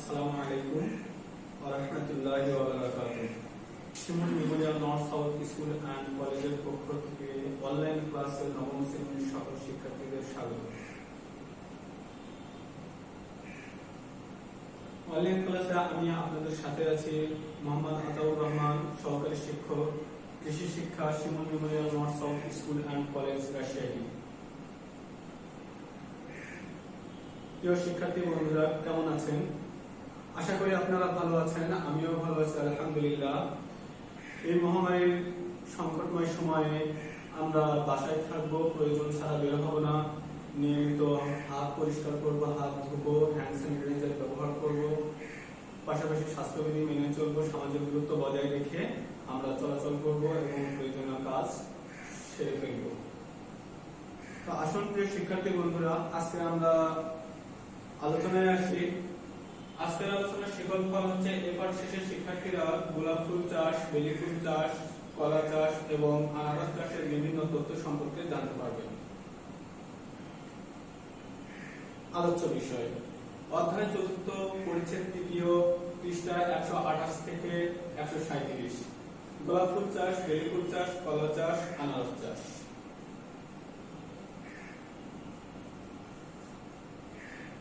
আসসালামু আলাইকুম ওয়া রাহমাতুল্লাহি ওয়া বারাকাতুহু। Shimul memorial north south school and কলেজের পক্ষ থেকে অনলাইন ক্লাসের নবম শ্রেণীর সকল শিক্ষার্থীদের স্বাগত। অনলাইন ক্লাসে আমি আপনাদের সাথে আছি মোহাম্মদ আতাউর রহমান, সহকারী শিক্ষক, কৃষি শিক্ষা, Shimul memorial north south school and college, Rajshahi. প্রিয় শিক্ষার্থী বন্ধুরা, কেমন আছেন? আশা করি আপনারা ভালো আছেন। আমিও ভালো আছি, আলহামদুলিল্লাহ। এই মহামারীর সংকটময় সময়ে আমরা বাসায় থাকবো, প্রয়োজন ছাড়া বের হব না, নিয়মিত হাত পরিষ্কার করবো, হাত ধুবো, হ্যান্ড স্যানিটাইজার ব্যবহার করব, পাশাপাশি স্বাস্থ্যবিধি মেনে চলবো, সামাজিক দূরত্ব বজায় রেখে আমরা চলাচল করব এবং প্রয়োজনীয় কাজ সেরে ফেলব। তো আসুন প্রিয় শিক্ষার্থী বন্ধুরা, আজকে আমরা আলোচনায় আসি। আজকের আলোচনার শিকল ফল হচ্ছে এবার শেষে শিক্ষার্থীরা গোলাপ ফুল চাষ, বেলি ফুল চাষ, কলা চাষ এবং আনারস চাষের বিভিন্ন তথ্য সম্পর্কে জানতে পারবেন। আলোচ্য বিষয় অধ্যায় চতুর্থ, পরিচ্ছেদ তৃতীয়, পৃষ্ঠা 128 থেকে 137। গোলাপ ফুল চাষ, বেলি ফুল চাষ, কলা চাষ, আনারস চাষ।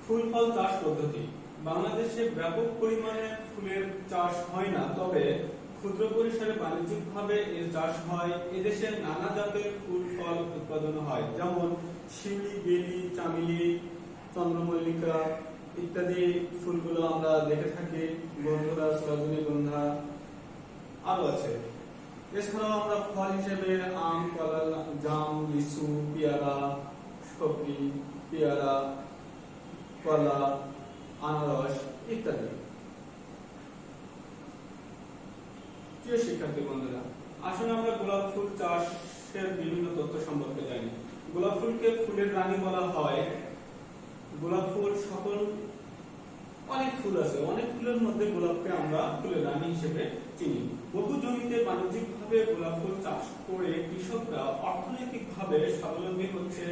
ফুল ফল চাষ পদ্ধতি। বাংলাদেশে ব্যাপক পরিমাণে ফুলের চাষ হয় না, তবে ক্ষুদ্র পরিসরে বাণিজ্যিকভাবে এর চাষ হয়। এদেশে নানা জাতের ফুল ফল উৎপাদন হয়, যেমন শিউলি, বেলি, চামেলি, চন্দ্রমল্লিকা ইত্যাদি ফুলগুলো আমরা দেখে থাকি, গন্ধরাজ, রজনীগন্ধা আরো আছে। এছাড়াও আমরা ফল হিসেবে আম, কলা, জাম, লিচু, পেয়ারা, সবজি, পেয়ারা, কলা, আনারস ইত্যাদি। প্রিয় শিক্ষার্থী বন্ধুরা, আসলে আমরা গোলাপ ফুল চাষের বিভিন্ন তথ্য সম্পর্কে জানি। গোলাপ ফুলকে ফুলের রানী বলা হয়। গোলাপ ফুল সকল অনেক ফুল আছে, অনেক ফুলের মধ্যে গোলাপকে আমরা ফুলের রানী হিসেবে চিনি। বহু জমিতে বাণিজ্যিকভাবে গোলাপ ফুল চাষ করে কৃষকরা অর্থনৈতিকভাবে স্বাবলম্বী হচ্ছে।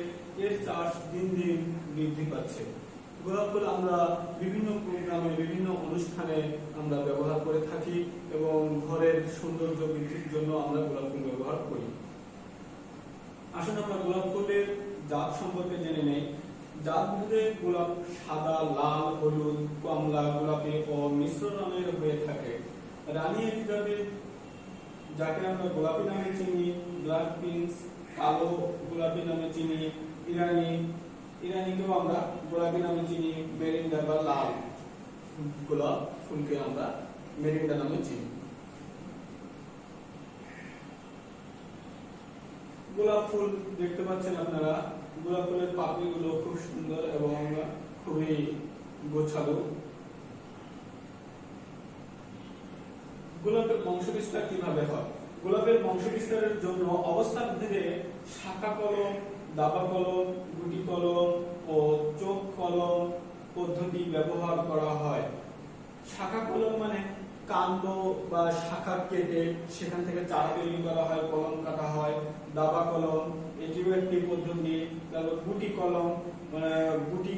এর চাষ দিন দিন বৃদ্ধি পাচ্ছে। গোলাপ ফুল আমরা বিভিন্ন প্রোগ্রামে, বিভিন্ন অনুষ্ঠানে আমরা ব্যবহার করে থাকি এবং ঘরের সৌন্দর্য বৃদ্ধির জন্য আমরা গোলাপ ফুল ব্যবহার করি। আসুন আমরা গোলাপ ফুলের জাত সম্পর্কে জেনে নেই। জাত ভেদে গোলাপ সাদা, লাল, হলুদ, কমলা, গোলাপি ও মিশ্র রঙের হয়ে থাকে। রানী এলিজাবেথ, যাকে আমরা গোলাপি নামে চিনি, ব্ল্যাক প্রিন্স, কালো গোলাপি নামে চিনি, ইরানিকেও আমরা গোলাপি নামে চিনি, মেরিন্ডা বা লাল গোলাপ ফুলকে আমরা মেরিন্ডা নামে চিনি। গোলাপ ফুল দেখতে পাচ্ছেন আপনারা, গোলাপ ফুলের পাপড়িগুলো খুব সুন্দর এবং খুবই গোছালো। গোলাপের বংশবিস্তার কিভাবে হয়? গোলাপের বংশবিস্তারের জন্য অবস্থান ভেদে শাখা কলম, দাবা কলম, গুটি কলম ও চোখ কলম পদ্ধতি ব্যবহার করা হয়। শাখা কলম মানে কাণ্ড বা শাখা কেটে সেখান থেকে চারা তৈরি করা হয়, কলম কাটা হয়। দাবা কলম, এটিও একটি পদ্ধতি। তারপর গুটি কলম, গুটি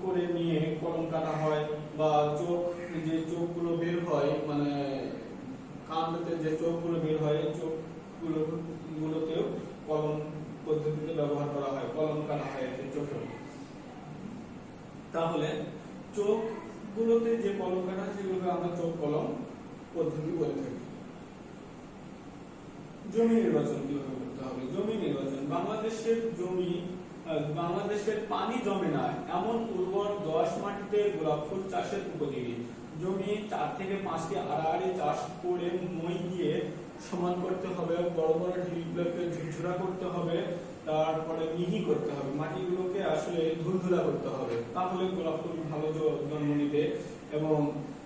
করে নিয়ে কলম কাটা হয়। বা চোখ, যে চোখগুলো বের হয়, মানে কাণ্ডতে যে চোখগুলো বের হয়, চোখগুলোতেও কলম পদ্ধতিতে ব্যবহার করা হয়, কলম কাটা হয় চোখে। তাহলে চোখগুলোতে যে কলম কাটা হয় সেগুলোকে আমরা চোখ কলম পদ্ধতি বলে থাকি। জমি নির্বাচন কিভাবে করতে হবে? জমি নির্বাচন। বাংলাদেশের পানি জমে না এমন উর্বর দোআঁশ মাটিতে গোলাপ ফুল চাষের উপযোগী। জমি 4 থেকে 5টি আড়াআড়ি চাষ করে মই দিয়ে সমান করতে হবে, বড় বড় ঢিলগুলোকে ঝুরঝুরা করতে হবে, তারপরে মিহি করতে হবে, মাটিগুলোকে আসলে ধুলধুলা করতে হবে, তাহলে গোলাপ ফুল ভালো জন্ম নিবে। এবং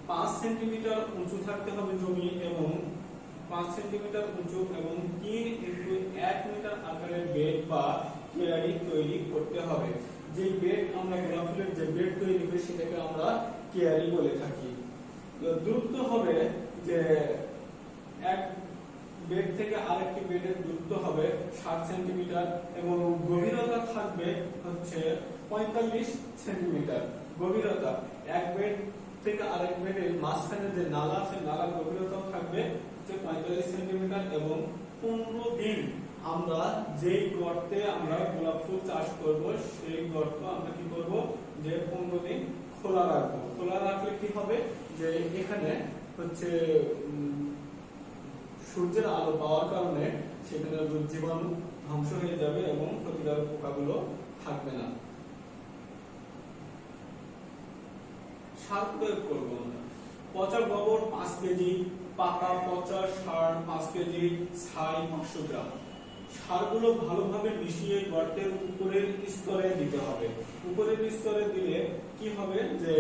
5 সেন্টিমিটার উঁচু থাকতে হবে জমি, এবং 5 সেন্টিমিটার উঁচু এবং 3 × 1 মিটার আকারের বেড বা কিয়ারি তৈরি করতে হবে। যে বেড আমরা গোলাপ ফুলের যে বেড তৈরি করি সেটাকে আমরা কিয়ারি বলে থাকি। দূরত্ব হবে যে এক বেড থেকে আরেকটি বেডের দূরত্ব হবে 60 সেন্টিমিটার এবং গভীরতা থাকবে হচ্ছে 45 সেন্টিমিটার। গভীরতা এক বেড থেকে আরেক বেডের মাঝখানে যে নালা আছে, নালার গভীরতাও থাকবে 45 সেন্টিমিটার। এবং 15 দিন আমরা যেই গর্তে আমরা গোলাপ ফুল চাষ করব সেই গর্ত আমরা কি করব, যে 15 দিন খোলা রাখবো। খোলা রাখলে কি হবে, যে এখানে হচ্ছে সূর্যের আলো পাওয়ার কারণে সেখানে জীবাণু ধ্বংস হয়ে যাবে এবং ক্ষতিকারক পোকাগুলো থাকবে না। সার প্রয়োগ করবো আমরা। পচা গোবর 5 কেজি, পাতা পচা সার 5 কেজি, ছাই 500 গ্রাম। সারগুলো ভালোভাবে মিশিয়ে গর্তের উপরের স্তরে দিতে হবে। উপরের স্তরে দিলে কি হবে, যে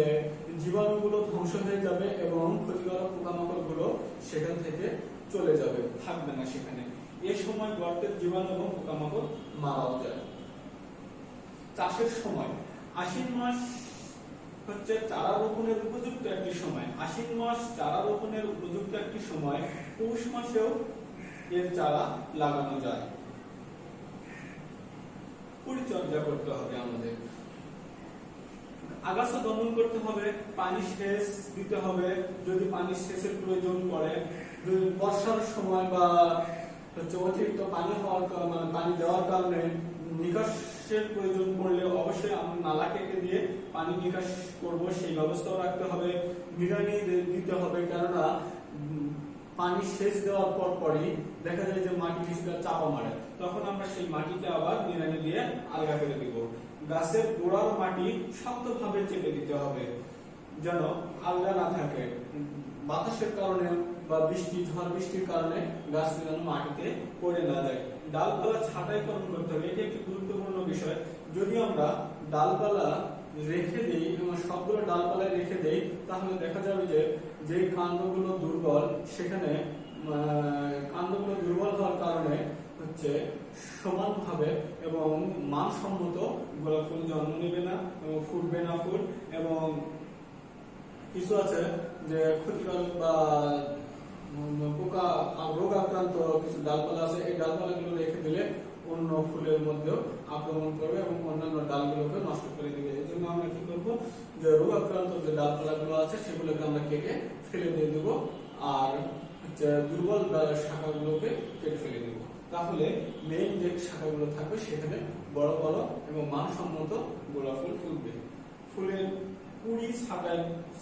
জীবাণুগুলো ধ্বংস হয়ে যাবে এবং ক্ষতিকারক পোকামাকড়গুলো সেখান থেকে চলে যাবে, থাকবে না সেখানে। এই সময় গর্তের জীবাণু এবং পোকামাকড় মারাও যায়। চাষের সময় আশ্বিন মাস হচ্ছে চারা রোপণের উপযুক্ত একটি সময়। আশ্বিন মাস চারা রোপণের উপযুক্ত একটি সময়। পৌষ মাসেও এর চারা লাগানো যায়। পরিচর্যা করতে হবে আমাদের। আগাছা দমন করতে হবে, পানি সেচ দিতে হবে যদি পানি সেচের প্রয়োজন পড়ে। যদি বর্ষার সময় বা হচ্ছে অতিরিক্ত পানি হওয়ার মানে পানি দেওয়ার কারণে নিকাশের প্রয়োজন পড়লে অবশ্যই আমরা নালা কেটে দিয়ে পানি নিকাশ করব, সেই ব্যবস্থাও রাখতে হবে। নিড়ানি দিতে হবে, কেননা পানি সেচ দেওয়ার পর পরই দেখা যায় যে মাটি কিছুটা চাপা মারে, তখন আমরা সেই মাটিতে আবার নিড়ানি দিয়ে আলগা করে দিব। গাছের গোড়ার মাটি শক্তভাবে চেপে দিতে হবে যেন আলগা না থাকে। বাতাসের কারণে বা ঝড় বৃষ্টির কারণে গাছ যেন মাটিতে পড়ে না যায়। ডালপালা ছাঁটাইকরণ করতে হবে, এটি একটি গুরুত্বপূর্ণ বিষয়। যদি আমরা ডালপালা রেখে দেই এবং সবগুলো ডালপালায় রেখে দেই, তাহলে দেখা যাবে যে কাণ্ডগুলো দুর্বল, সেখানে কাণ্ডগুলো দুর্বল হওয়ার কারণে হচ্ছে সমানভাবে এবং মানসম্মত গোলাপ ফুল জন্ম নেবে না এবং ফুটবে না ফুল। এবং কিছু আছে যে ক্ষতিকারক বা পোকা রোগ আক্রান্ত কিছু ডালপালা আছে, এই ডালপালাগুলো রেখে দিলে অন্য ফুলের মধ্যেও আক্রমণ করবে এবং অন্যান্য ডালগুলোকে নষ্ট করে দিবে। এই জন্য আমরা কি করবো, যে রোগ আক্রান্ত যে ডালপালাগুলো আছে সেগুলোকে আমরা কেটে ফেলে দিয়ে দেবো, আর দুর্বল শাখাগুলোকে কেটে ফেলে দেবো। তাহলে মেইন যে শাখাগুলো থাকবে সেখানে বড় বড় এবং মানসম্মত গোলাপ ফুল ফুটবে। ফুলের কুড়ি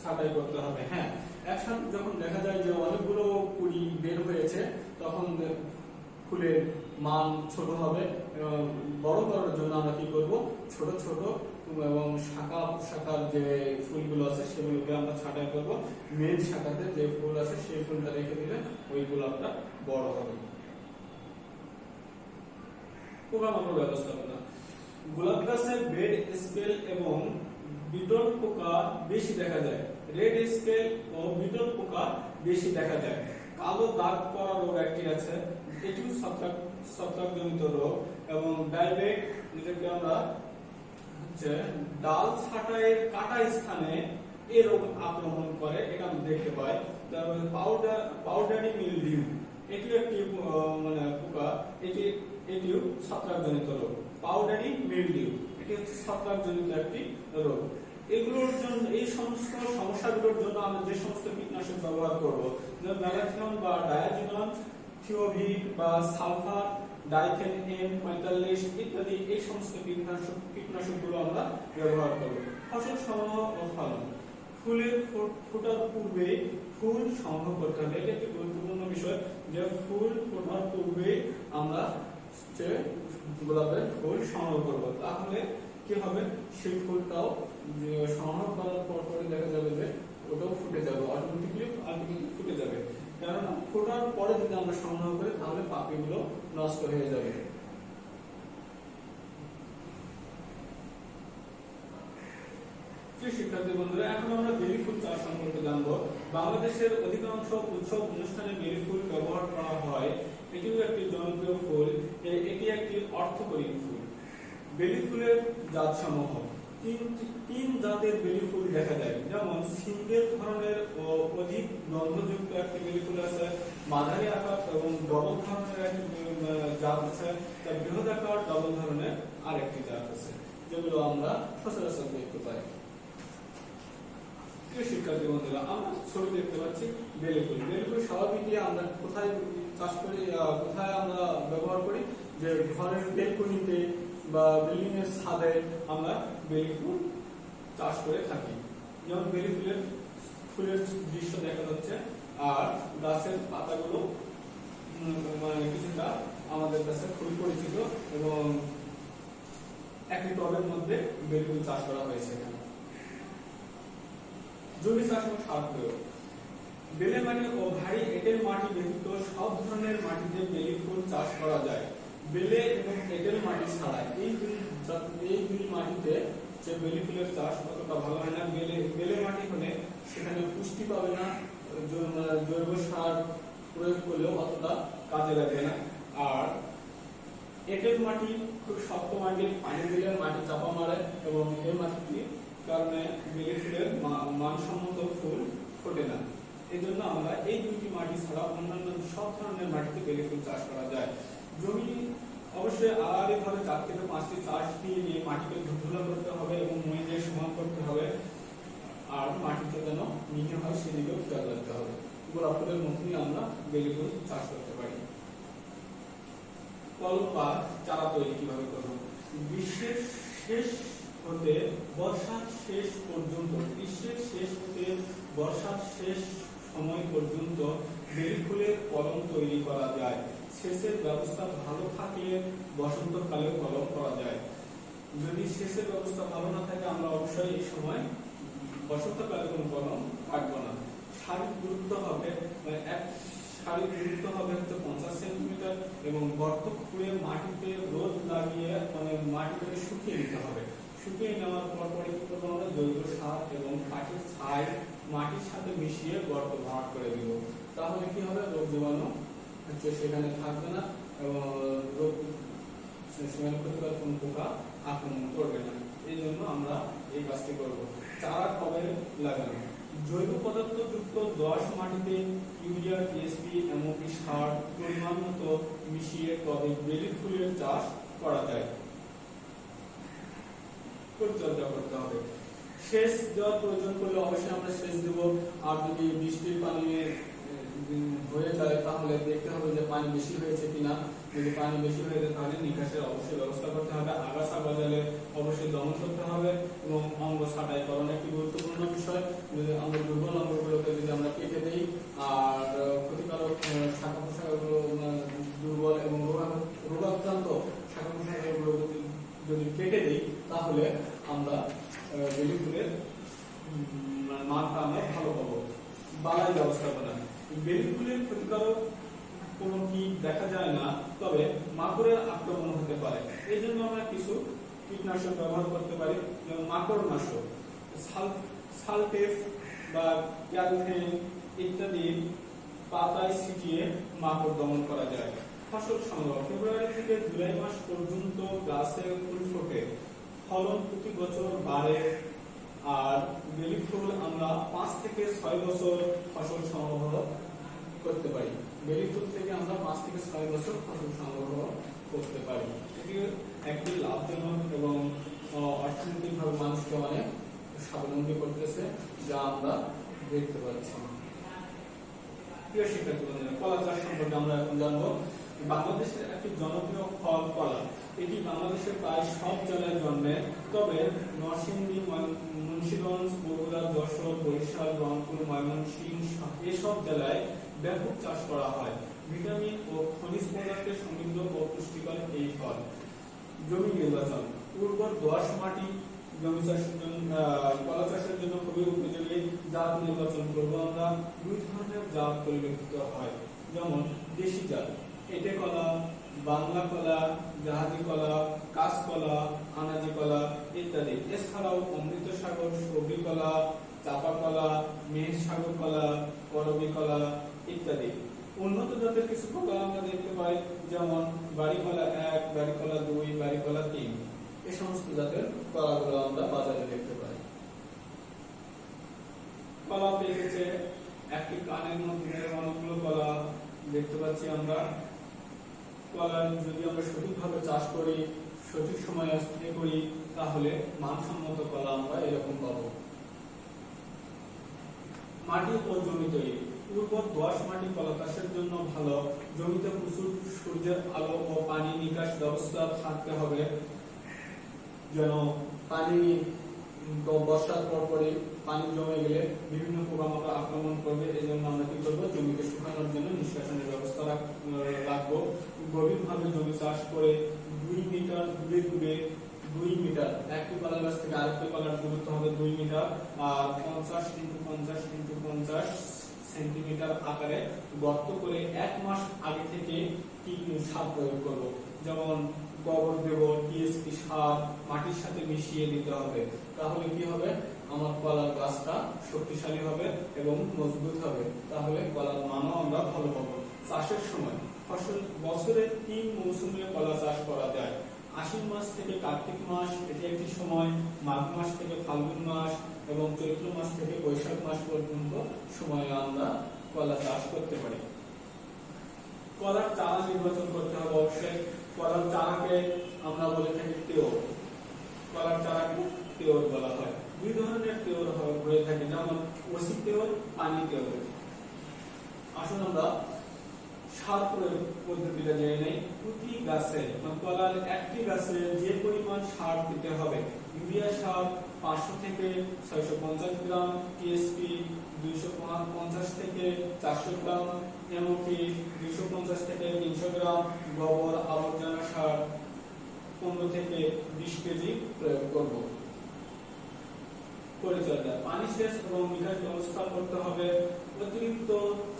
ছাঁটাই করতে হবে। হ্যাঁ, একসাথে যখন দেখা যায় যে অনেকগুলো কুড়ি বের হয়েছে, তখন ফুলের মান ছোট হবে। বড় করার জন্য আমরা কি করব, ছোট ছোট এবং শাখার যে ফুলগুলো আছে সেগুলোকে আমরা ছাঁটাই করব। মেন শাখাতে যে ফুল আছে সেই ফুলটা রেখে দিলে ওই গোলাপটা বড় হবে। পোকামাকড় ব্যবস্থাপনা। গোলাপ গাছে বেড স্কেল এবং বিটল পোকা বেশি দেখা যায়। রেড স্কেল ও বিটল পোকা বেশি দেখা যায়। কালো দাগ পড়া রোগ একটি আছে, এটিও ছত্রাকজনিত রোগ। এবং ডাইবেট, যেটাকে আমরা হচ্ছে ডাল ছাঁটাইয়ের কাটা স্থানে এই রোগ আক্রমণ করে, এটা আমরা দেখতে পাই। তারপরে পাউডারি মিলডিউ, এটিও একটি মানে পোকা, এটিও ছত্রাকজনিত রোগ। পাউডারি মিলডিউ এটি হচ্ছে ছত্রাকজনিত একটি রোগ। এগুলোর জন্য, এই সমস্ত সমস্যাগুলোর জন্য আমরা যে সমস্ত কীটনাশক ব্যবহার করবো, যেমন ম্যালাথিয়ন বা ডায়াজিনম, থিওভিট বা সালফার, ডাইথেন M45 ইত্যাদি, এই সমস্ত কীটনাশকগুলো আমরা ব্যবহার করব। ফসল সংগ্রহ ও ফলন। ফুলের ফোটার পূর্বে ফুল সংগ্রহ করতে হবে, এটা একটি গুরুত্বপূর্ণ বিষয়, যে ফুল ফোটার পূর্বে আমরা গোলাপের ফুল সংগ্রহ করব। তাহলে কি হবে, সেই ফুলটাও সংগ্রহ করার পর পরে দেখা যাবে যে ওটাও ফুটে যাবে, অটোমেটিক্যালি ফুটে যাবে। কারণ ফোটার পরে যদি আমরা সংগ্রহ করি তাহলে পাপড়িগুলো নষ্ট হয়ে যাবে। শিক্ষার্থী বন্ধুরা, এখন আমরা বেলি ফুল চাষ সম্পর্কে জানবো। বাংলাদেশের অধিকাংশ উৎসব অনুষ্ঠানে বেলি ফুল ব্যবহার করা হয়। এটিও একটি জনপ্রিয় ফুল, এটি একটি অর্থকরী ফুল। বেলি ফুলের জাতসমূহ। তিন জাতের বেলি ফুল দেখা যায়, যেমন সিঙ্গেল ধরনের ও অধিক গন্ধযুক্ত একটি বেলি ফুল আছে, মাঝারি আকার এবং ডবল ধরনের একটি জাত আছে, তার বৃহৎ আকার ডবল ধরনের আরেকটি জাত আছে, যেগুলো আমরা সচরাচর দেখতে পাই। প্রিয় শিক্ষার্থী বন্ধুরা, আমরা ছবি দেখতে পাচ্ছি বেলি ফুল। বেলি ফুল স্বাভাবিকই আমরা কোথায় চাষ করি, কোথায় আমরা ব্যবহার করি, যে ঘরের বেলকনিতে বা বিল্ডিং এর ছাদে আমরা বেলি ফুল চাষ করে থাকি। যেমন বেলি ফুলের দৃশ্য দেখা যাচ্ছে, আর গাছের পাতাগুলো মানে কিছুটা আমাদের কাছে খুবই পরিচিত, এবং একটি টবের মধ্যে বেলি ফুল চাষ করা হয়েছে। জমি চাষ ও সার প্রয়োগ। বেলে মাটি ও ভারী এঁটেল মাটি ব্যতীত সব ধরনের মাটিতে বেলি ফুল চাষ করা যায়। বেলে এবং এঁটেল মাটি ছাড়া এই দুই মাটিতে যে বেলি ফুলের চাষ অতটা ভালো হয় না। বেলে মাটি হলে সেখানে পুষ্টি পাবে না, জৈব সার প্রয়োগ করলেও অতটা কাজে লাগবে না। আর এঁটেল মাটি খুব শক্ত মাটি, পানি দিলে মাটি চাপা মারে, এবং এই মাটিটি কারণে বেলি ফুলের মানসম্মত ফুল ফোটে না। এই জন্য আমরা এই দুটি মাটি ছাড়া অন্যান্য সব ধরনের মাটিতে বেলি ফুল চাষ করা যায়। জমি অবশ্যই আলাদাভাবে 4 থেকে 5টি চাষ দিয়ে মাটিকে ধুলা করতে হবে এবং মই দিয়ে সমান করতে হবে, আর মাটিতে যেন মিহি হয় সেদিকেও খেয়াল রাখতে হবে। গোলাপ ফুলের মতনই আমরা বেলি ফুল চাষ করতে পারি। কলম বা চারা তৈরি কিভাবে করব? গ্রীষ্মের শেষ হতে বর্ষার শেষ পর্যন্ত, গ্রীষ্মের শেষ হতে বর্ষার শেষ সময় পর্যন্ত বেলি ফুলের কলম তৈরি করা যায়। সেচের ব্যবস্থা ভালো থাকলে বসন্তকালে কলম করা যায়। যদি সেচের ব্যবস্থা ভালো না থাকে আমরা অবশ্যই এই সময় বসন্তকালে কোনো কলম কাটবো না। সারির দূরত্ব হবে, এক সারির দূরত্ব হবে হচ্ছে 50 সেন্টিমিটার, এবং গর্ত খুঁড়ে মাটিতে রোদ লাগিয়ে মাটিতে শুকিয়ে নিতে হবে। শুকিয়ে নেওয়ার পর কি করবো আমরা? জৈব সার এবং কাঠের ছাই মাটির সাথে মিশিয়ে গর্ত ভাগ করে দিব। তাহলে কি হবে? রোগ জীবাণু সেখানে থাকবে না, এবং রোগ সেখানে ক্ষতিকর কোনো পোকা আক্রমণ করবে না। এই জন্য আমরা এই কাজটি করব। চারা কবে লাগানো? জৈব পদার্থ যুক্ত 10 মাটিতে ইউরিয়া, টিএসপি, এমওপি সার পরিমাণ মতো মিশিয়ে টবে বেলি ফুলের চাষ করা যায়। পরিচর্যা করতে হবে। সেচ দেওয়ার প্রয়োজন পড়লে অবশ্যই আমরা সেচ দেব। আর যদি বৃষ্টির পানি হয়ে যায় তাহলে দেখতে হবে যে পানি বেশি হয়েছে কিনা। যদি পানি বেশি হয়ে যায় তাহলে নিকাশের অবশ্যই ব্যবস্থা করতে হবে। আগাছা গজালে অবশ্যই দমন করতে হবে, এবং অঙ্গ ছাঁটাই করণ একটি গুরুত্বপূর্ণ বিষয়। যদি আমরা দুর্বল অঙ্গগুলোকে যদি আমরা কেটে দিই, আর ক্ষতিকারক শাখা প্রশাখাগুলো দুর্বল এবং রোগাক্রান্ত শাখা প্রশাখাগুলো যদি কেটে দিই, তাহলে আমরা বেলি ফুলের মানটা আমরা ভালো পাবো। বালাই ব্যবস্থাপনা। বেলি ফুলের ক্ষতিকারক কোনো কীট দেখা যায় না, তবে মাকড়ের আক্রমণ হতে পারে। এই জন্য আমরা কিছু কীটনাশক ব্যবহার করতে পারি, যেমন মাকড় নাশক, সালটেফ বা ক্যালফেন ইত্যাদি পাতায় ছিটিয়ে মাকড় দমন করা যায়। ফসল সংগ্রহ। ফেব্রুয়ারি থেকে জুলাই মাস পর্যন্ত গাছে ফুল ফোটে, ফলন প্রতি বছর বাড়ে। আর বেলি ফুল আমরা 5 থেকে 6 বছর ফসল সংগ্রহ করতে পারি। বেলি ফুল থেকে আমরা 5 থেকে 6 বছর ফসল সংগ্রহ করতে পারি। এটি একটি লাভজনক এবং অর্থনৈতিকভাবে মানুষকে অনেক স্বাবলম্বী করতেছে, যা আমরা দেখতে পাচ্ছি। প্রিয় শিক্ষার্থী বন্ধুরা, কলা চাষ সম্পর্কে আমরা এখন জানবো। বাংলাদেশের একটি জনপ্রিয় ফল কলা। এটি বাংলাদেশের প্রায় সব জেলায় জন্মে, তবে নরসিংদী, মুন্সিগঞ্জ, বগুড়া, যশোর, বরিশাল, রংপুর, ময়মনসিংহ এসব জেলায় ব্যাপক চাষ করা হয়। ভিটামিন ও খনিজ পদার্থে সমৃদ্ধ ও পুষ্টিকর এই ফল। জমি নির্বাচন। উর্বর দোআঁশ মাটি জমি চাষের জন্য, কলা চাষের জন্য খুবই উপযোগী। জাত নির্বাচন করবো আমরা। 2 ধরনের জাত পরিলক্ষিত হয়, যেমন দেশি জাত এঁটে কলা, বাংলা কলা, জাহাজি কলা, কাঁচকলা, আনাজি কলা ইত্যাদি। এছাড়াও অমৃতসাগর, সবরি কলা, চাপা কলা, মেহেরসাগর কলা, করবী কলা ইত্যাদি। উন্নত জাতের কিছু কলা আমরা দেখতে পাই, যেমন বাড়িকলা 1, বাড়িকলা 2, বাড়িকলা 3। এই সমস্ত জাতের কলাগুলো আমরা বাজারে দেখতে পাই। কলা পেকেছে একটি কানের মধ্যে অনেকগুলো কলা দেখতে পাচ্ছি আমরা। কলা যদি আমরা সঠিকভাবে চাষ করি, সঠিক সময়ে স্প্রে করি, তাহলে মানসম্মত কলা আমরা এরকম পাবো। মাটি ও জমি তৈরি। উর্বর দোআঁশ মাটি কলা চাষের জন্য ভালো। জমিতে প্রচুর সূর্যের আলো ও পানি নিকাশ ব্যবস্থা থাকতে হবে, যেন পানি বর্ষার পরে পানি জমে গেলে বিভিন্ন পোকামাকড় আক্রমণ করবে। এই জন্য আমরা কি করবো, জমিকে শুকানোর জন্য নিষ্কাশনের ব্যবস্থা রাখবো। গভীরভাবে জমি চাষ করে 2 মিটার দূরে 2 মিটার, একটি কলা গাছ থেকে আরেকটি কলার দূরত্ব হবে 2 মিটার, আর 50 × 50 × 50 সেন্টিমিটার আকারে গর্ত করে 1 মাস আগে থেকে কি সার প্রয়োগ করব, যেমন গোবর দেব, টিএসপি সার মাটির সাথে মিশিয়ে দিতে হবে। তাহলে কি হবে, আমার কলার গাছটা শক্তিশালী হবে এবং মজবুত হবে। তাহলে কলার মানও আমরা ভালো পাবো। চাষের সময় ফসল বছরে 3 মৌসুমে কলা চাষ করা যায়। আশ্বিন মাস থেকে কার্তিক মাস এটি একটি সময়, মাঘ মাস থেকে ফাল্গুন মাস এবং চৈত্র মাস থেকে বৈশাখ মাস পর্যন্ত সময়ে আমরা কলা চাষ করতে পারি। কলার চারা নির্বাচন করতে হবে অবশ্যই। কলার চারাকে আমরা বলে থাকি তেওর। কলার চারাকে তেওর বলা হয়। 2 ধরনের তেওর হয়ে থাকে, যেমন ওসি তেওর, পানি তেওর। আসুন আমরা সার প্রয়োগ পদ্ধতিটা জেনে নেই। প্রতি গাছে কলার একটি গাছে যে পরিমাণ সার দিতে হবে, ইউরিয়া সার 500 থেকে 650 গ্রাম, টিএসপি 250 থেকে 400 গ্রাম, এমওপি 250 থেকে 300 গ্রাম, গোবর আবর্জনা সার 15 থেকে 20 কেজি প্রয়োগ করব। পরিচর্যা, পানি সেচ এবং নিকাশ ব্যবস্থা করতে হবে। অতিরিক্ত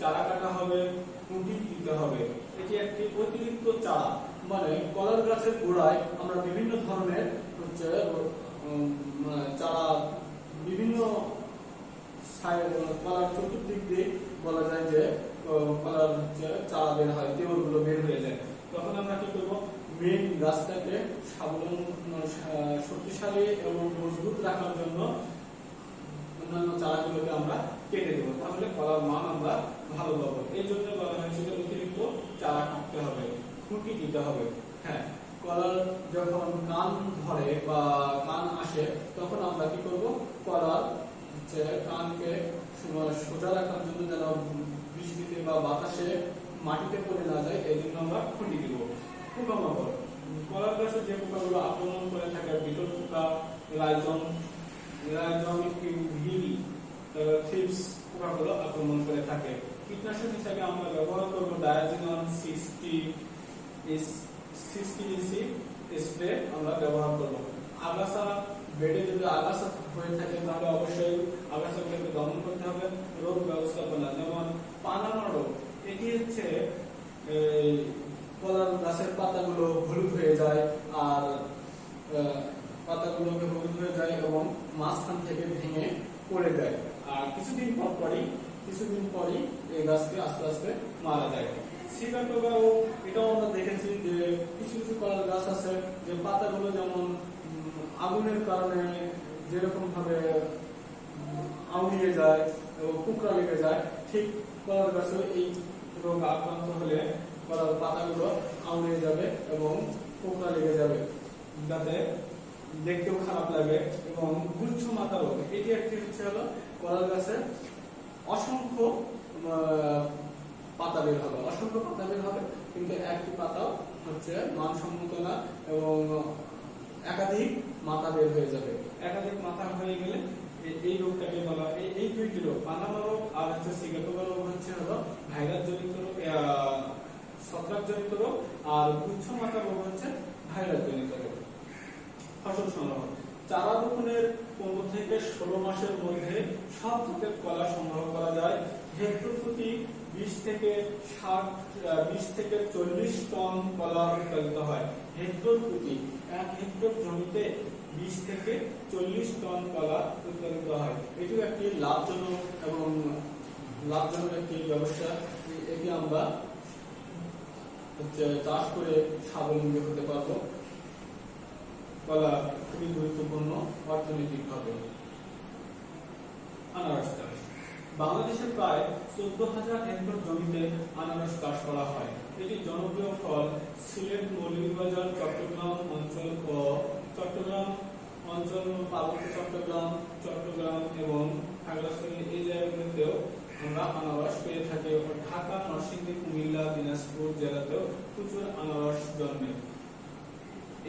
চারা কাটা হবে, খুঁটি দিতে হবে। এটি একটি অতিরিক্ত চারা, মানে কলার গাছের গোড়ায় আমরা বিভিন্ন ধরনের চারা, বিভিন্ন কলার চতুর্দিক দিয়ে বলা যায় যে কলার চারা বের হয়, তেওর গুলো বের হয়ে যায়। তখন আমরা কি করবো, মেইন গাছটাকে শক্তিশালী এবং মজবুত রাখার জন্য অন্যান্য চারাগুলোকে আমরা কেটে দেবো। তাহলে কলার মান আমরা ভালো পাবো। এই জন্য বলা হয়েছে যে অতিরিক্ত চারা কাটতে হবে, খুঁটি দিতে হবে। হ্যাঁ, কলার যখন কান ধরে বা কান আসে, তখন আমরা কি করব, কলার কানকে সোজা রাখার জন্য যেন বৃষ্টিতে বা বাতাসে মাটিতে পড়ে না যায়, এই জন্য আমরা খুঁটি দিব। পোকামাকড়, কলার গাছে যে পোকাগুলো আক্রমণ করে থাকে, বিটল পোকা, থ্রিপস পোকাগুলো আক্রমণ করে থাকে। কীটনাশক হিসেবে আমরা ব্যবহার করব ডায়াজিনন 60 স্প্রে আমরা ব্যবহার করব। আগাছা বেডে যদি আগাছা হয়ে থাকে, তাহলে অবশ্যই আগাছাগুলোকে দমন করতে হবে। রোগ ব্যবস্থাপনা, যেমন পানামা রোগ, এটি হচ্ছে কলার গাছের পাতাগুলো হলুদ হয়ে যায়, আর পাতাগুলোকে হলুদ হয়ে যায় এবং মাঝখান থেকে ভেঙে পড়ে যায়, আর কিছুদিন পরই এই গাছটি আস্তে আস্তে মারা যায়। সিগাটোগা রোগ, এটাও আমরা দেখেছি যে কিছু কিছু কলার গাছ আছে যে পাতাগুলো যেমন আগুনের কারণে যেরকম ভাবে আউড়িয়ে যায় এবং কুকড়া লেগে যায়, ঠিক কলার গাছে এই রোগ আক্রান্ত হলে কলার পাতাগুলো আউড়িয়ে যাবে এবং কুকড়া লেগে যাবে, যাতে দেখতেও খারাপ লাগে। এবং গুচ্ছ মাথা রোগ, এটি একটি হচ্ছে হলো কলার গাছে অসংখ্য পাতা বের হবে, কিন্তু একটি পাতাও হচ্ছে মানসম্মত না এবং একাধিক মাথা বের হয়ে যাবে। একাধিক মাথা হয়ে গেলে এই রোগটাকে বলা হয়, এই দুইটি রোগ, পানামা রোগ আর হচ্ছে সিগাটোগা রোগ হচ্ছে হলো ভাইরাস জনিত রোগ, ছত্রাক জনিত রোগ, আর গুচ্ছ মাথা রোগ হচ্ছে ভাইরাস জনিত রোগ। ফসল সংগ্রহ, চারা রোপণের 15 থেকে 16 মাসের মধ্যে সব জাতের কলা সংগ্রহ করা যায়। হেক্টর প্রতি 20 থেকে 40 টন কলা উৎপাদিত হয়। হেক্টর প্রতি 1 হেক্টর জমিতে 20 থেকে 40 টন কলা উৎপাদিত হয়। এটিও একটি লাভজনক একটি ব্যবসা। এটি আমরা চাষ করে স্বাবলম্বী হতে পারবো। কলা খুবই গুরুত্বপূর্ণ অর্থনৈতিকভাবে। আনারস চাষ, বাংলাদেশে প্রায় 14,000 হেক্টর জমিতে আনারস চাষ করা হয়। এটি জনপ্রিয় ফল। সিলেট, মৌলভীবাজার, চট্টগ্রাম অঞ্চল, পার্বত্য চট্টগ্রাম এবং খাগড়াছড়ি এই জায়গাগুলোতেও আমরা আনারস পেয়ে থাকি। ঢাকা, নরসিংদী, কুমিল্লা, দিনাজপুর জেলাতেও প্রচুর আনারস জন্মে।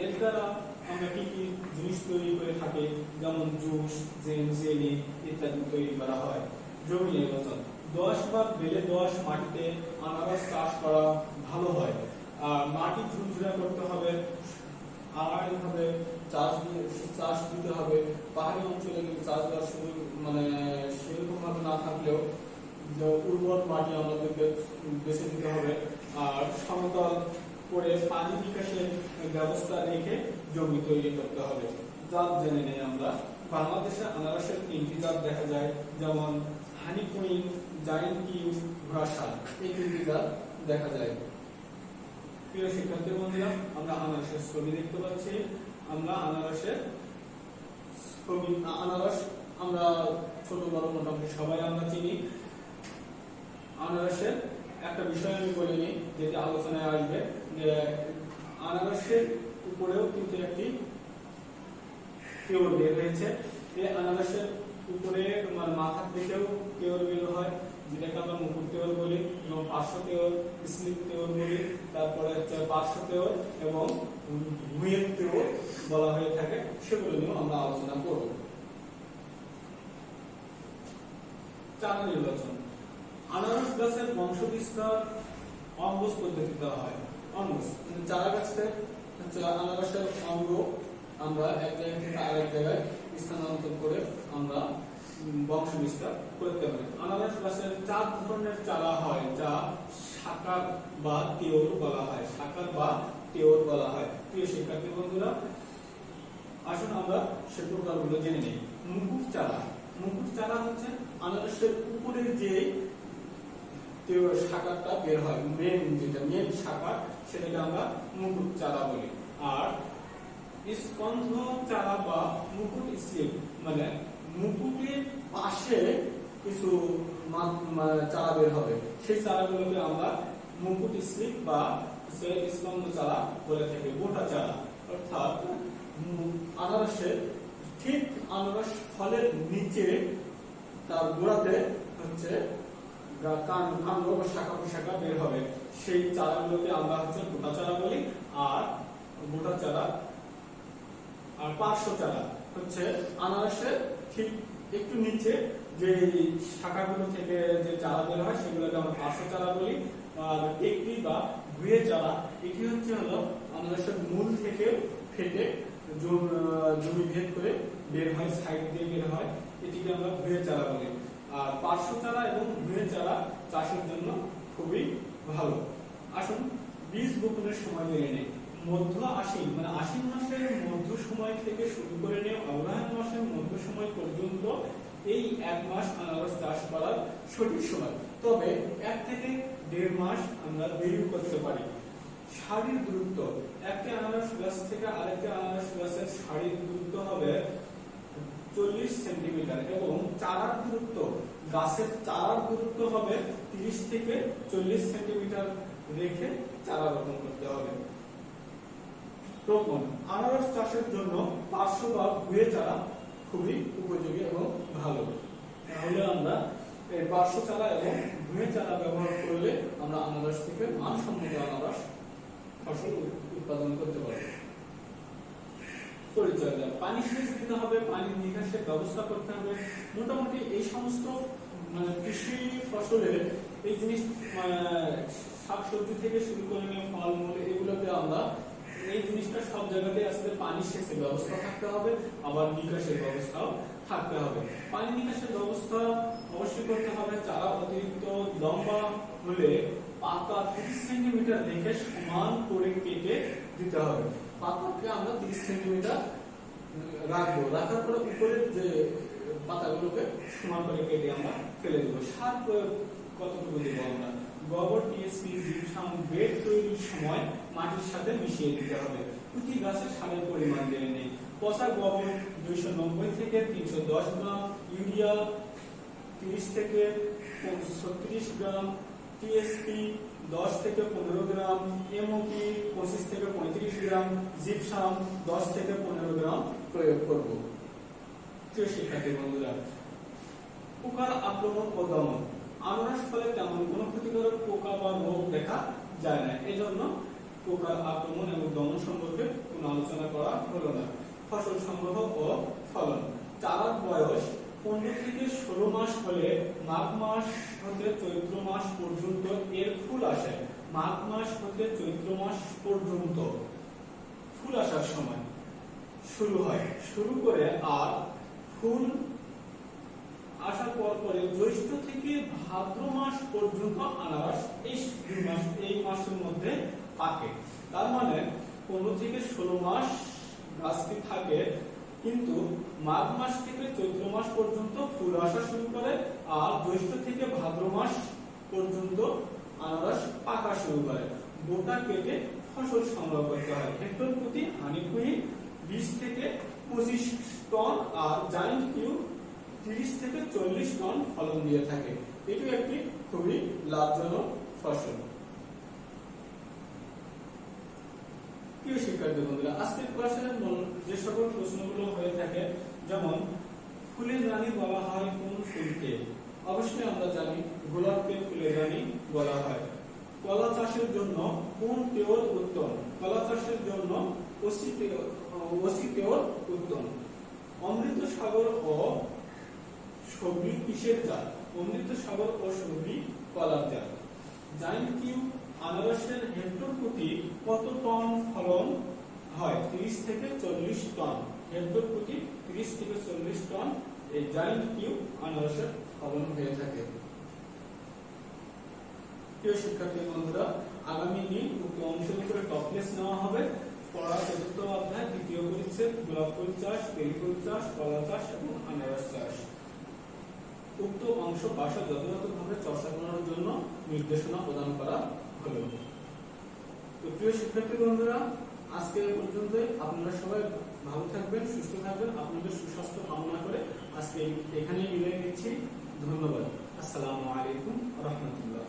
এর দ্বারা আমরা কি কি জুস তৈরি করে থাকি, যেমন জুস, জ্যাম, জেলি ইত্যাদি তৈরি করা হয়। জমি নির্বাচন 10 বা বেলে 10 মাটিতে আনারস চাষ করা ভালো হয়। আর মাটি ঝুরঝুরা করতে হবে, আড়াআড়িভাবে চাষ দিতে হবে। পাহাড়ি অঞ্চলে কিন্তু চাষ দেওয়ার সুযোগ সেরকম ভাবে না থাকলেও উর্বর মাটি আমাদেরকে বেছে দিতে হবে। আর সমতল করে পানি নিকাশের ব্যবস্থা রেখে জমি তৈরি করতে হবে। জাত জেনে নেই আমরা। বাংলাদেশে আনারসের 3টি জাত দেখা যায়, যেমন হানি কুইন, জায়ান্ট কিউ, ঘোড়াশাল, এই 3টি জাত দেখা যায়। প্রিয় শিক্ষার্থী বন্ধুরা, আমরা আনারসের ছবি দেখতে পাচ্ছি। আমরা আনারসের ছবি, আনারস আমরা ছোট বড় মোটামুটি সবাই আমরা চিনি। আনারসের একটা বিষয় আমি বলে নিই, যেটা আলোচনায় আসবে, যে আনারসের উপরেও কিন্তু একটি কেওর বের হয়েছে। এই আনারসের উপরে তোমার মাথার দিকেও কেওর বের হয়, যেটাকে আমরা মুকুট কেওর বলি, এবং পার্শ্ব কেওর, স্লিপ কেওর বলি। তারপরে হচ্ছে পার্শ্ব কেওর এবং ভুঁইয়ের কেওর বলা হয়ে থাকে। সেগুলো নিয়েও আমরা আলোচনা করব। চারা নির্বাচন। আনারস গাছের বংশ বিস্তার অঙ্গজ পদ্ধতিতে হয়। অঙ্গজ চারা গাছের আনারসের অঙ্গ আমরা এক জায়গা থেকে আরেক জায়গায় স্থানান্তর করে আমরা বংশ বিস্তার করতে পারি। আনারস গাছের 4 ধরনের চারা হয়, যা শাকার বা তেওর বলা হয়। শাকার বা তেওর বলা হয়। প্রিয় শিক্ষার্থী বন্ধুরা, আসুন আমরা সে প্রকারগুলো জেনে নিই। মুকুট চারা। মুকুট চারা হচ্ছে আনারসের উপরের যে শাখাটা বের হয়, মেন শাখা, সেটাকে আমরা মুকুট চারা বলি। আর স্কন্ধ চারা বা মুকুট স্লিপ, মানে মুকুটের পাশে কিছু চারা বের হবে, সেই চারাগুলোকে আমরা মুকুট স্লিপ বা স্কন্ধ চারা বলে থাকি। গোটা চারা অর্থাৎ আনারসের ঠিক আনারস ফলের নিচে তার গোড়াতে হচ্ছে কাণ্ড বা শাখা প্রশাখা বের হবে, সেই চারাগুলোকে আমরা হচ্ছে গোটা চারা বলি। আর গোটা চারা আর পার্শ্ব চারা হচ্ছে আনারসের ঠিক একটু নিচে যে শাখাগুলো থেকে যে চারা বের হয়, সেগুলোকে আমরা পার্শ্ব চারা বলি। আর টেকরি বা ভুঁয়ে চারা, এটি হচ্ছে হলো আনারসের মূল থেকে ফেটে জমি ভেদ করে বের হয়, সাইড দিয়ে বের হয়, এটিকে আমরা ভুঁয়ে চারা বলি। আর পার্শ্ব চারা এবং ভুঁয়ে চারা চাষের জন্য খুবই ভালো। আসুন বীজ বপনের সময় জেনে নেই। মধ্য আশ্বিন, মানে আশ্বিন মাসের মধ্য সময় থেকে শুরু করে নিয়ে অগ্রহায়ণ মাসের মধ্য সময় পর্যন্ত এই 1 মাস আনারস চাষ করার সঠিক সময়। তবে 1 থেকে 1.5 মাস আমরা দেরি করতে পারি। সারির দূরত্ব, একটি আনারস গাছ থেকে আরেকটি আনারস গাছের সারির দূরত্ব হবে 40 সেন্টিমিটার এবং চারার দূরত্ব, গাছের চারার দূরত্ব হবে 30 থেকে 40 সেন্টিমিটার রেখে চারা রোপণ করতে হবে। রোপণ, আনারস চাষের জন্য পার্শ্ব বা ভুঁয়ে চারা খুবই উপযোগী এবং ভালো। তাহলে আমরা এই পার্শ্ব চারা এবং ভুঁয়ে চারা ব্যবহার করলে আমরা আনারস থেকে মানসম্মত আনারস ফসল উৎপাদন করতে পারবো। পরিচর্যা, পানি সেচ দিতে হবে, পানি নিকাশের ব্যবস্থা করতে হবে। মোটামুটি এই সমস্ত কৃষি ফসলের এই জিনিস, শাকসবজি থেকে শুরু করে নিয়ে ফলমূল, এগুলোতে আমরা এই জিনিসটা সব জায়গাতে আসলে পানি সেচের ব্যবস্থা থাকতে হবে, আবার নিকাশের ব্যবস্থাও থাকতে হবে। পানি নিকাশের ব্যবস্থা অবশ্যই করতে হবে। চারা অতিরিক্ত লম্বা হলে পাতা 30 সেন্টিমিটার রেখে সমান করে কেটে দিতে হবে। পাতাকে আমরা 30 সেন্টিমিটার রাখবো, রাখার পরে উপরের যে পাতাগুলোকে সমান করে কেটে আমরা ফেলে দেবো। সার প্রয়োগ কতটুকু দেবো আমরা? গোবর, টিএসপি, জিপসাম বেড তৈরির সময় মাটির সাথে মিশিয়ে দিতে হবে। প্রতি গাছের সারের পরিমাণ জেনে নেই। পচা গোবর 290 থেকে 310 গ্রাম, ইউরিয়া 30 থেকে 36 গ্রাম, টিএসপি 10 থেকে 15 গ্রাম, এমওপি 25 থেকে 35 গ্রাম, জিপসাম 10 থেকে 15 গ্রাম প্রয়োগ করব। প্রিয় শিক্ষার্থী বন্ধুরা, পোকার আক্রমণ ও দমন। আনারস ফলে তেমন কোনো ক্ষতিকারক পোকা বা রোগ দেখা যায় না, এজন্য পোকার আক্রমণ এবং দমন সম্পর্কে কোনো আলোচনা করা হলো না। ফসল সংগ্রহ ও ফলন। চারার বয়স 15 থেকে 16 মাস হলে মাঘ মাস হতে চৈত্র মাস পর্যন্ত এর ফুল আসে। মাঘ মাস হতে চৈত্র মাস পর্যন্ত ফুল আসার সময় শুরু হয়, শুরু করে আর ফুল আসার পরে জ্যৈষ্ঠ থেকে ভাদ্র মাস পর্যন্ত আনারস এই মাসের মধ্যে পাকে। তার মানে 15 থেকে 16 মাস গাছটি থাকে, কিন্তু মাঘ মাস থেকে চৈত্র মাস পর্যন্ত ফুল আসা শুরু করে আর জ্যৈষ্ঠ থেকে ভাদ্র মাস পর্যন্ত আনারস পাকা শুরু করে। গোটা কেটে ফসল সংগ্রহ করতে হয়। হেক্টর প্রতি হানি কুইন 20 থেকে 25 টন আর জায়ান্ট কিউ 30 থেকে 40 টন ফলন দিয়ে থাকে। এটি একটি খুবই লাভজনক ফসল। প্রিয় শিক্ষার্থী বন্ধুরা, আজকের ক্লাসে যে সকল প্রশ্নগুলো হয়ে থাকে, যেমন ফুলের রানী বলা হয় কোন ফুলকে? অবশ্যই আমরা জানি গোলাপকে ফুলের রানী বলা হয়। কলা চাষের জন্য কোন টেওর উত্তম? কলা চাষের জন্য ওসি টেওর উত্তম। অমৃত সাগর ও সবরি কিসের জাত? অমৃত সাগর ও সবরি কলার জাত। জায়ান্ট কিউ আনারসের হেক্টর প্রতি কত টন ফলন হয়? 30 থেকে 40 টন। হেক্টর প্রতি 30 থেকে 40 টন এই জায়ান্ট কিউ আনারসের ফলন হয়ে থাকে। প্রিয় শিক্ষার্থী বন্ধুরা, আগামী দিন উক্ত অংশের উপরে টপিক নেওয়া হবে। পড়া চতুর্থ অধ্যায় দ্বিতীয় পরিচ্ছেদ গোলাপ ফুল চাষ, বেলি ফুল চাষ, কলা চাষ এবং আনারস চাষ। উক্ত অংশ ভাষা যথাযথভাবে চর্চা করার জন্য নির্দেশনা প্রদান করা হলো। তো প্রিয় শিক্ষার্থী বন্ধুরা, আজকে এই পর্যন্তই। আপনারা সবাই ভালো থাকবেন, সুস্থ থাকবেন। আপনাদের সুস্বাস্থ্য কামনা করে আজকে এখানেই বিদায় নিচ্ছি। ধন্যবাদ। আসসালামু আলাইকুম ওয়া রাহমাতুল্লাহ।